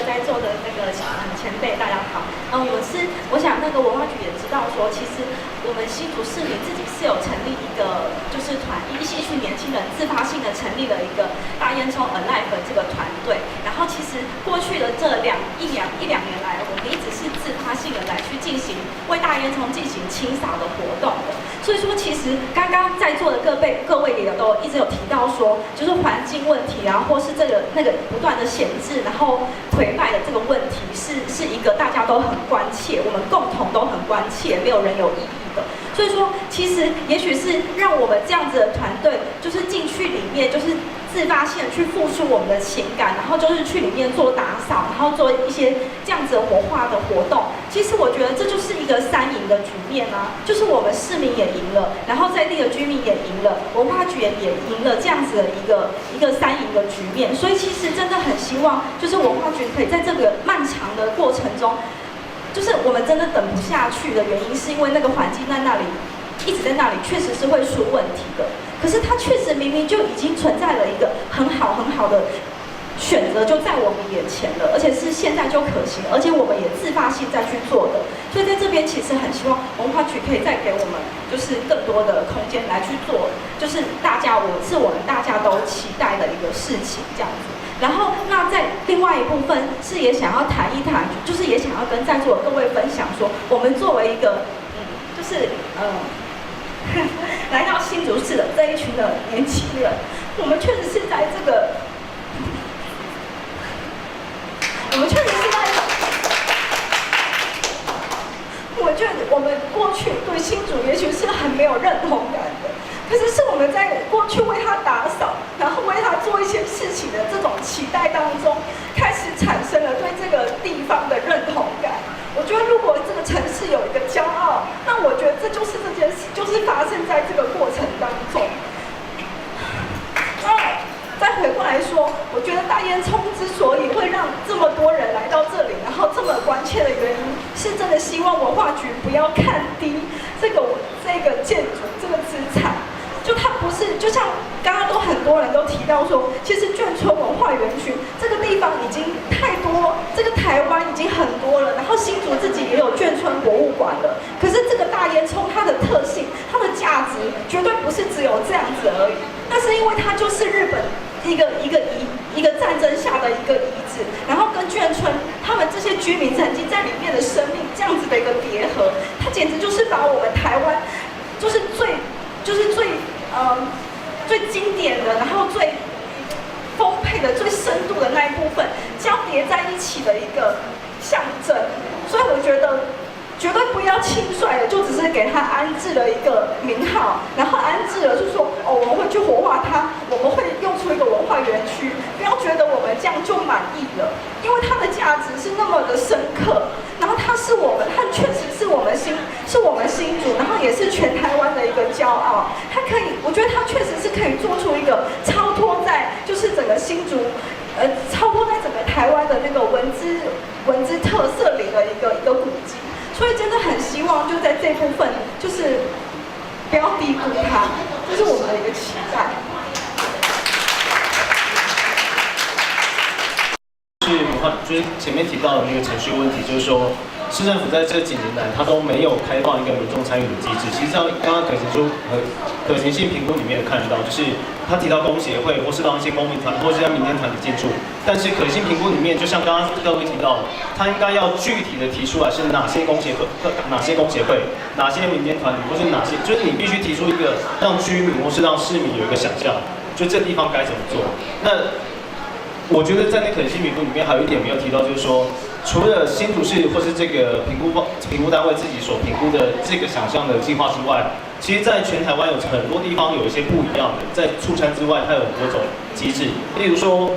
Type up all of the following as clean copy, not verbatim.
在座的前辈大家好。我想文化局也知道说，其实我们新竹市民自己是有成立一个就是一群年轻人自发性的成立了一个大烟囱 Alive 这个团队。然后其实过去的这一两年来，我们一直是自发性的来去进行为大烟囱进行清扫的活动的。所以说，其实刚刚在座的各位也都一直有提到说，就是环境问题啊，或是那个不断的闲置，然后颓败的这个问题，是一个大家都很关切，我们共同都很关切，没有人有异议的。所以说，其实也许是让我们这样子的团队，就是进去里面，就是自发性的去付出我们的情感，然后就是去里面做打扫，然后做一些这样子的活化的活动。其实我觉得这就是一个三赢的局面啊，就是我们市民也赢了，然后在地的居民也赢了，文化局也赢了，这样子的一个三赢的局面。所以其实真的很希望，就是文化局可以在这个漫长的过程中。就是我们真的等不下去的原因，是因为那个环境在那里，一直在那里，确实是会出问题的。可是它确实明明就已经存在了一个很好的选择，就在我们眼前了，而且是现在就可行，而且我们也自发性再去做的。所以在这边其实很希望文化局可以再给我们就是更多的空间来去做，就是我们大家都期待的一个事情这样子。然后，那在另外一部分是也想要谈一谈，就是也想要跟在座的各位分享说，我们作为一个来到新竹市的这一群的年轻人，我们确实是在这个，我觉得我们过去对新竹也许是很没有认同感的。可是我们在过去为他打扫，然后为他做一些事情的这种期待当中，开始产生了对这个地方的认同感。我觉得如果这个城市有一个骄傲，那我觉得这就是这件事，就是发生在这个过程当中。再回过来说，我觉得大烟囱之所以会让这么多人来到这里，然后这么关切的原因，是真的希望文化局不要看低这个建筑这个资产。就它不是，就像刚刚很多人都提到说，其实眷村文化园区这个地方已经太多，这个台湾已经很多了，然后新竹自己也有眷村博物馆了。可是这个大烟囱它的特性，它的价值绝对不是只有这样子而已。那是因为它就是日本一个战争下的一个遗址，然后跟眷村他们这些居民曾经在里面的生命这样子的一个叠合，它简直就是把我们台湾最经典的，然后最丰沛的、最深度的那一部分交叠在一起的一个象征。所以我觉得绝对不要轻率的，就只是给它安置了一个名号，然后安置了，就是说我们会去活化它，我们会用出一个文化园区。不要觉得我们这样就满意了，因为它的价值是那么的深刻，然后它确实是我们新竹，然后也是全台湾的一个骄傲。我觉得它确实是可以做出一个超脱在就是整个新竹，超脱在整个台湾的那个文资特色里的一个古迹。所以真的很希望就在这部分，就是不要低估它，这是我们的一个期待。就是前面提到的那个程序问题，就是说市政府在这几年来，它都没有开放一个民众参与的机制。其实像刚刚可行性评估里面有看到，就是他提到公协会或是让一些公民团或是让民间团体进驻，但是可行性评估里面，就像刚刚各位提到的，他应该要具体的提出来是哪些公协会、哪些民间团体，或是哪些，就是你必须提出一个让居民或是让市民有一个想象，就这地方该怎么做。那我觉得在那可行性评估里面还有一点没有提到，就是说，除了新竹市或是这个评估单位自己所评估的这个想象的计划之外，其实在全台湾有很多地方有一些不一样的，在促餐之外，它有很多种机制。例如说，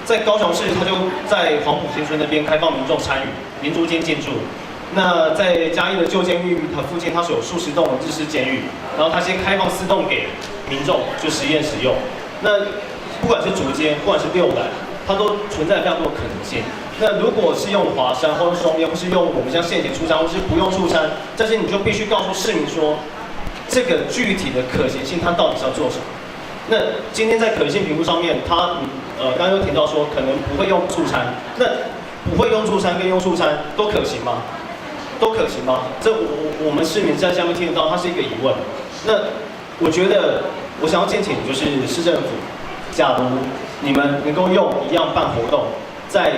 在高雄市，它就在黄埔新村那边开放民众参与，民租金进驻。那在嘉义的旧监狱它附近，它是有数十栋的日式监狱，然后它先开放4栋给民众就实验使用。那不管是竹监，不管是六栏，它都存在非常多的可能性。那如果是用华山或者双边，或是用我们像现行出餐，或是不用出餐，但是你就必须告诉市民说，这个具体的可行性它到底是要做什么。那今天在可行性评估上面，它刚刚有提到说可能不会用出餐，那不会用醋餐跟用醋餐都可行吗？都可行吗？这我们市民在下面听得到，它是一个疑问。那我觉得我想要建请就是市政府，假如你们能够用一样办活动，在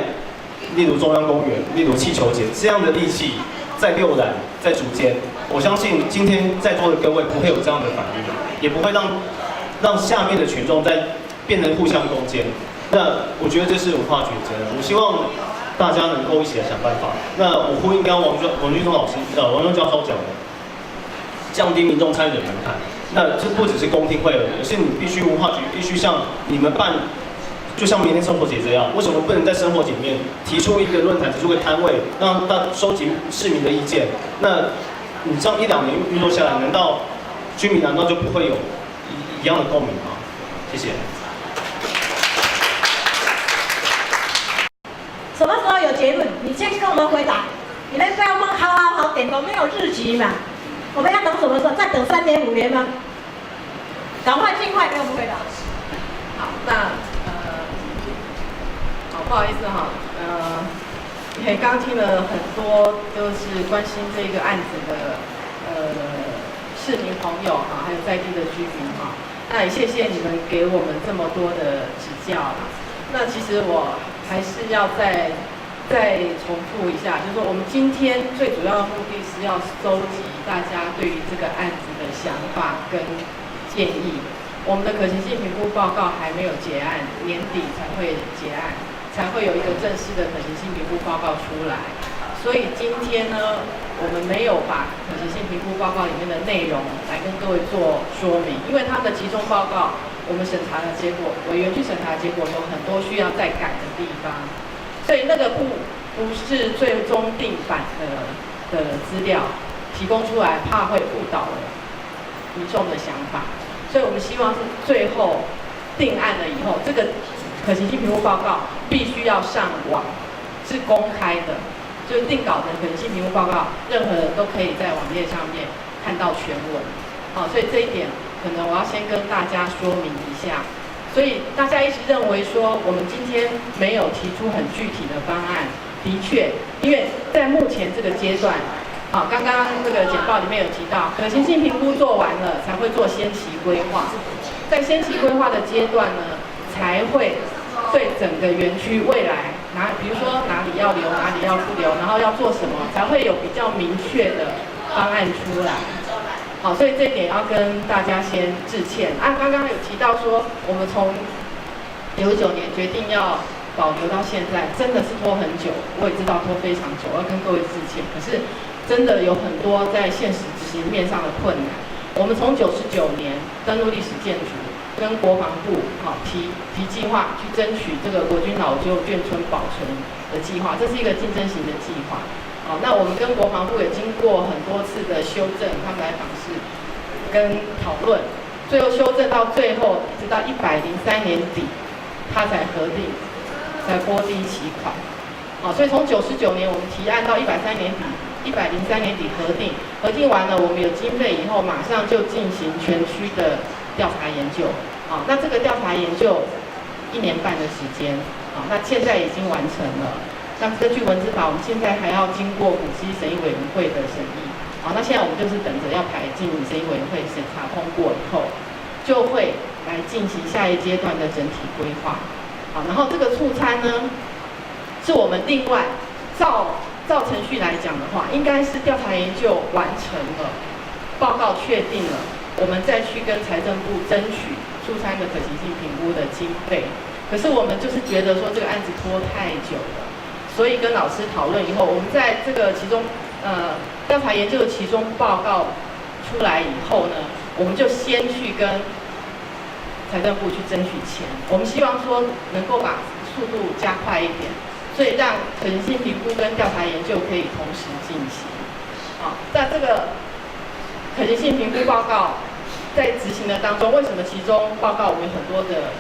例如中央公园、例如气球节这样的利器，在六兰、在竹间，我相信今天在座的各位不会有这样的反应，也不会让下面的群众在变成互相攻坚。那我觉得这是文化局的责任，我希望大家能够一起来想办法。那我呼应刚刚王俊忠老师、王忠教授讲的，降低民众参与的门槛。那这不只是公听会而已，而是你必须文化局必须像你们办，就像明天生活节这样，为什么不能在生活节里面提出一个论坛，提出个摊位，让大收集市民的意见？那你这样1、2年运作下来，难道居民难道就不会有一样的共鸣吗？谢谢。什么时候有结论？你先跟我们回答。你们不要问好点头，没有日期嘛？我们要等什么时候？再等3年5年吗？赶快尽快给我们回答。好，那好，不好意思哈，也刚听了很多就是关心这个案子的市民朋友哈，还有在地的居民哈，那也谢谢你们给我们这么多的指教啦。那其实我还是要再重复一下，就是说我们今天最主要的目的是要收集大家对于这个案子的想法跟建议。我们的可行性评估报告还没有结案，年底才会结案，才会有一个正式的可行性评估报告出来。所以今天呢，我们没有把可行性评估报告里面的内容来跟各位做说明，因为他们的集中报告，我们审查的结果，委员去审查的结果有很多需要再改的地方，所以那个不是最终定版的资料提供出来，怕会误导了民众的想法。所以我们希望是最后定案了以后，这个可行性评估报告必须要上网，是公开的，就是定稿的可行性评估报告，任何人都可以在网页上面看到全文。好，所以这一点可能我要先跟大家说明一下。所以大家一直认为说，我们今天没有提出很具体的方案，的确，因为在目前这个阶段。好，刚刚这个简报里面有提到，可行性评估做完了才会做先期规划，在先期规划的阶段呢，才会对整个园区未来比如说哪里要留，哪里要不留，然后要做什么，才会有比较明确的方案出来。好，所以这一点要跟大家先致歉。刚刚有提到说，我们从19年决定要保留到现在，真的是拖很久，我也知道拖非常久，要跟各位致歉。可是真的有很多在现实执行面上的困难。我们从99年登陆历史建筑，跟国防部提计划去争取这个国军老旧眷村保存的计划，这是一个竞争型的计划。好，那我们跟国防部也经过很多次的修正，他们来访视跟讨论，最后修正到最后，直到103年底，他才核定，才拨第一期款。好，所以从99年我们提案到103年底。103年底核定完了，我们有经费以后，马上就进行全区的调查研究。好，那这个调查研究1年半的时间，好，那现在已经完成了。那根据文资法，我们现在还要经过古迹审议委员会的审议。好，那现在我们就是等着要排进审议委员会审查通过以后，就会来进行下一阶段的整体规划。好，然后这个促餐呢，是我们另外照程序来讲的话，应该是调查研究完成了，报告确定了，我们再去跟财政部争取促餐的可行性评估的经费。可是我们就是觉得说这个案子拖太久了，所以跟老师讨论以后，我们在这个调查研究的其中报告出来以后呢，我们就先去跟财政部去争取钱。我们希望说能够把速度加快一点。所以让可行性评估跟调查研究可以同时进行。好，在这个可行性评估报告在执行的当中，为什么其中报告我们很多的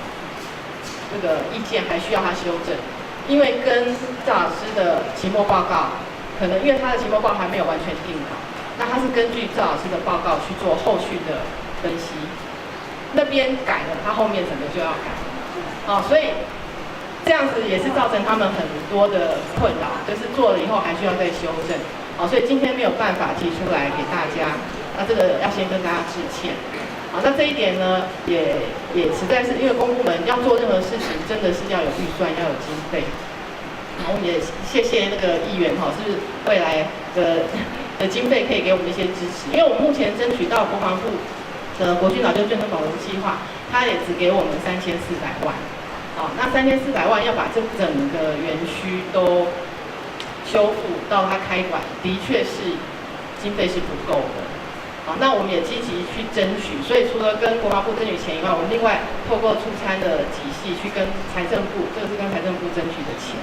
这个意见还需要他修正？因为跟赵老师的期末报告，可能因为他的期末报告还没有完全定好，那他是根据赵老师的报告去做后续的分析，那边改了，他后面整个就要改。好，所以这样子也是造成他们很多的困扰，就是做了以后还需要再修正。好，所以今天没有办法提出来给大家，那这个要先跟大家致歉。好，那这一点呢，也实在是因为公部门要做任何事情，真的是要有预算，要有经费。然后也谢谢那个议员哈，是未来的经费可以给我们一些支持，因为我们目前争取到国防部的国军老旧眷村保留计划，它也只给我们3400万。好，那3400万要把这整个园区都修复到它开馆，的确是经费是不够的。好，那我们也积极去争取，所以除了跟国防部争取钱以外，我们另外透过出餐的体系去跟财政部，这个是跟财政部争取的钱。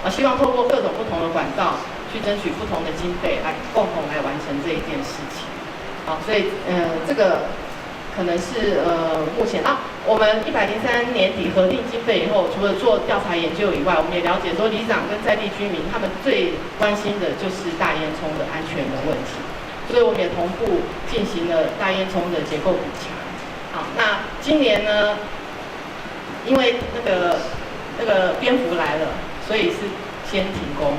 希望透过各种不同的管道去争取不同的经费，来共同来完成这一件事情。好，所以这个可能是目前我们103年底核定经费以后，除了做调查研究以外，我们也了解说里长跟在地居民他们最关心的就是大烟囱的安全的问题，所以我们也同步进行了大烟囱的结构补强。好，那今年呢，因为那个蝙蝠来了，所以是先停工。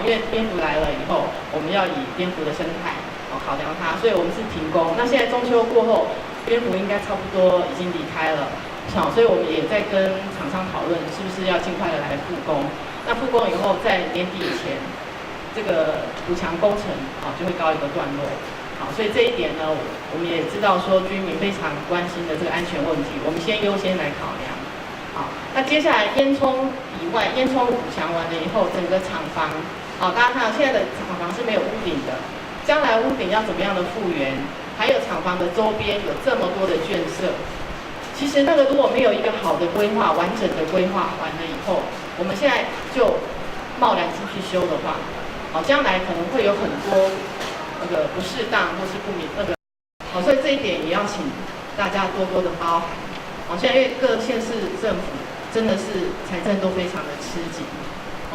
因为蝙蝠来了以后，我们要以蝙蝠的生态考量它，所以我们是停工。那现在中秋过后，蝙蝠应该差不多已经离开了，所以我们也在跟厂商讨论，是不是要尽快的来复工。那复工以后，在年底以前，这个补强工程就会告一个段落。好，所以这一点呢，我们也知道说居民非常关心的这个安全问题，我们先优先来考量。好，那接下来烟囱以外，烟囱补强完了以后，整个厂房，大家看到现在的厂房是没有屋顶的，将来屋顶要怎么样的复原？还有厂房的周边有这么多的眷舍，其实那个如果没有一个好的规划、完整的规划完了以后，我们现在就贸然进去修的话，将来可能会有很多那个不适当或是不明所以这一点也要请大家多多的包涵。现在因为各县市政府真的是财政都非常的吃紧。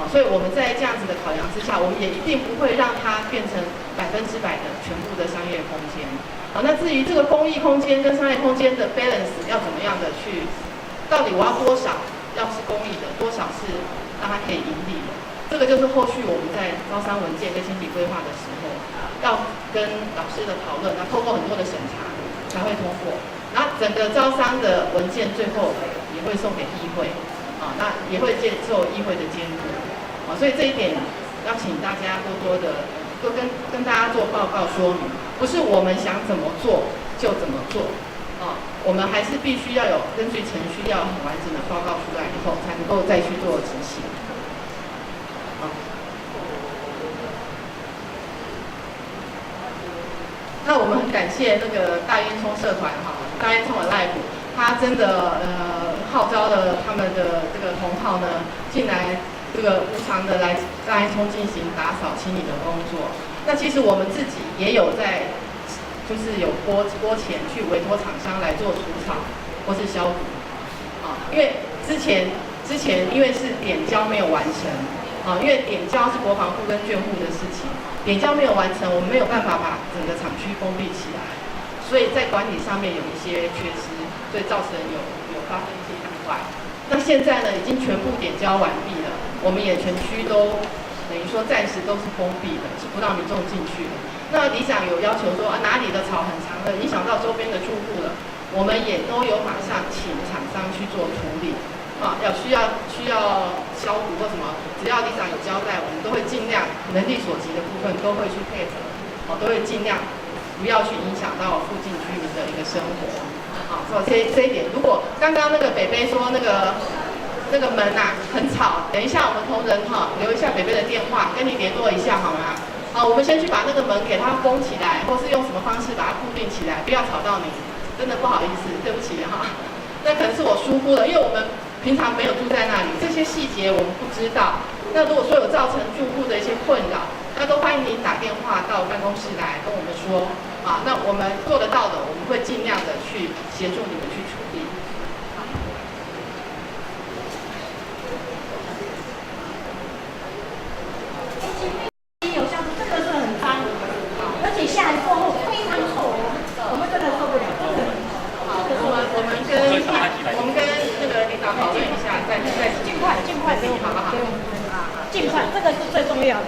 所以我们在这样子的考量之下，我们也一定不会让它变成100%的全部的商业空间。那至于这个公益空间跟商业空间的 balance 要怎么样的去，到底我要多少要是公益的，多少是让它可以盈利的，这个就是后续我们在招商文件跟前期规划的时候，要跟老师的讨论，那透过很多的审查才会通过。然后整个招商的文件最后也会送给议会。那也会接受议会的监督，所以这一点要请大家多跟大家做报告说明，不是我们想怎么做就怎么做，我们还是必须要有根据程序要很完整的报告出来以后，才能够再去做执行。那我们很感谢那个大烟囱社团大烟囱的赖普，他真的号召了他们的这个同好呢进来，这个无偿的来大烟囱进行打扫清理的工作。那其实我们自己也有在，就是有拨钱去委托厂商来做除草或是消毒，因为之前因为是点胶没有完成，因为点胶是国防部跟眷户的事情，点胶没有完成，我们没有办法把整个厂区封闭起来，所以在管理上面有一些缺失，所以造成有发生一些意外。那现在呢，已经全部点胶完毕了，我们也全区都等于说暂时都是封闭的，是不让民众进去的。那里长有要求说哪里的草很长的，影响到周边的住户了，我们也都有马上请厂商去做处理。需要消毒或什么，只要里长有交代，我们都会尽量能力所及的部分都会去配合，都会尽量不要去影响到附近居民的一个生活。这一点，如果刚刚那个北北说那个门很吵，等一下我们同仁留一下北北的电话，跟你联络一下好吗？我们先去把那个门给它封起来，或是用什么方式把它固定起来，不要吵到你。真的不好意思，对不起那可能是我疏忽了，因为我们平常没有住在那里，这些细节我们不知道。那如果说有造成住户的一些困扰，那都欢迎您打电话到办公室来跟我们说那我们做得到的，我们会尽量的去协助你们去处理。有像这个是很脏，而且下雨过后非常臭，我们真的受不了。我们跟那个领导讨论一下，再尽快。快，这个是最重要的。